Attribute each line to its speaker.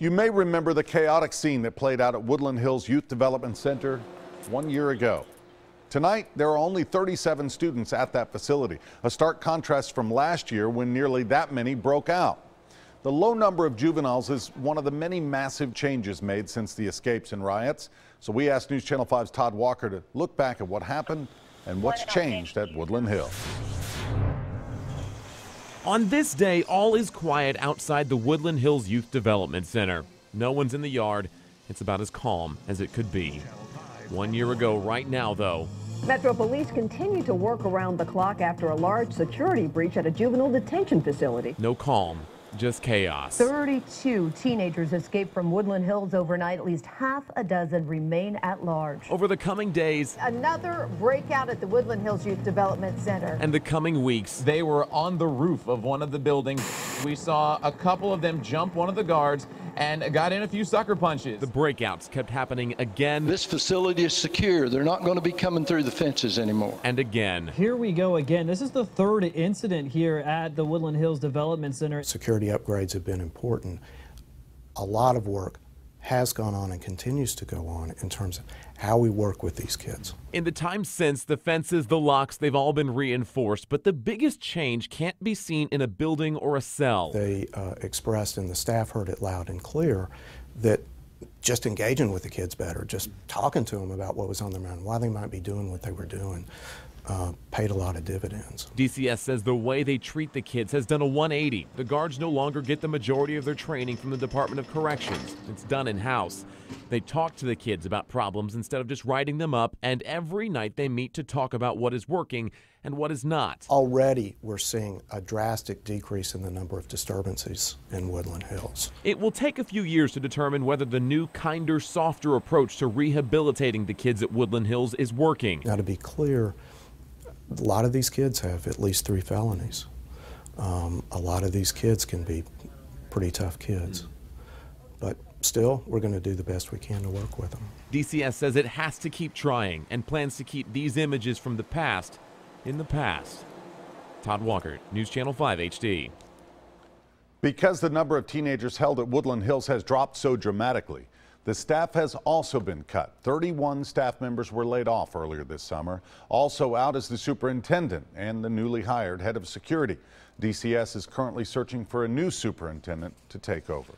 Speaker 1: You may remember the chaotic scene that played out at Woodland Hills Youth Development Center 1 year ago. Tonight, there are only 37 students at that facility, a stark contrast from last year when nearly that many broke out. The low number of juveniles is one of the many massive changes made since the escapes and riots. So we asked News Channel 5's Todd Walker to look back at what happened and what's changed at Woodland Hills.
Speaker 2: On this day, all is quiet outside the Woodland Hills Youth Development Center. No one's in the yard. It's about as calm as it could be. 1 year ago right now, though.
Speaker 3: Metro Police continue to work around the clock after a large security breach at a juvenile detention facility.
Speaker 2: No calm, just chaos.
Speaker 4: 32 teenagers escaped from Woodland Hills overnight. At least half a dozen remain at large.
Speaker 2: Over the coming days,
Speaker 4: Another breakout at the Woodland Hills Youth Development Center.
Speaker 2: and the coming weeks,
Speaker 5: They were on the roof of one of the buildings. We saw a couple of them jump one of the guards and got in a few sucker punches.
Speaker 2: the breakouts kept happening again
Speaker 6: This facility is secure. They're not going to be coming through the fences anymore.
Speaker 2: and again.
Speaker 7: Here we go again. This is the third incident here at the Woodland Hills Development Center.
Speaker 8: Security upgrades have been important. A lot of work has gone on and continues to go on in terms of how we work with these kids.
Speaker 2: In the time since, the fences, the locks, they've all been reinforced, but the biggest change can't be seen in a building or a cell.
Speaker 8: They expressed, and the staff heard it loud and clear, that just engaging with the kids better, just talking to them about what was on their mind, why they might be doing what they were doing, paid a lot of dividends.
Speaker 2: DCS says the way they treat the kids has done a 180. The guards no longer get the majority of their training from the Department of Corrections. It's done in-house. They talk to the kids about problems instead of just writing them up, and every night they meet to talk about what is working and what is not.
Speaker 8: Already we're seeing a drastic decrease in the number of disturbances in Woodland Hills.
Speaker 2: It will take a few years to determine whether the new, kinder, softer approach to rehabilitating the kids at Woodland Hills is working.
Speaker 8: Now, to be clear, a lot of these kids have at least 3 felonies. A lot of these kids can be pretty tough kids. But still, we're going to do the best we can to work with them.
Speaker 2: DCS says it has to keep trying and plans to keep these images from the past in the past. Todd Walker, News Channel 5 HD.
Speaker 1: Because the number of teenagers held at Woodland Hills has dropped so dramatically, the staff has also been cut. 31 staff members were laid off earlier this summer. Also out is the superintendent and the newly hired head of security. DCS is currently searching for a new superintendent to take over.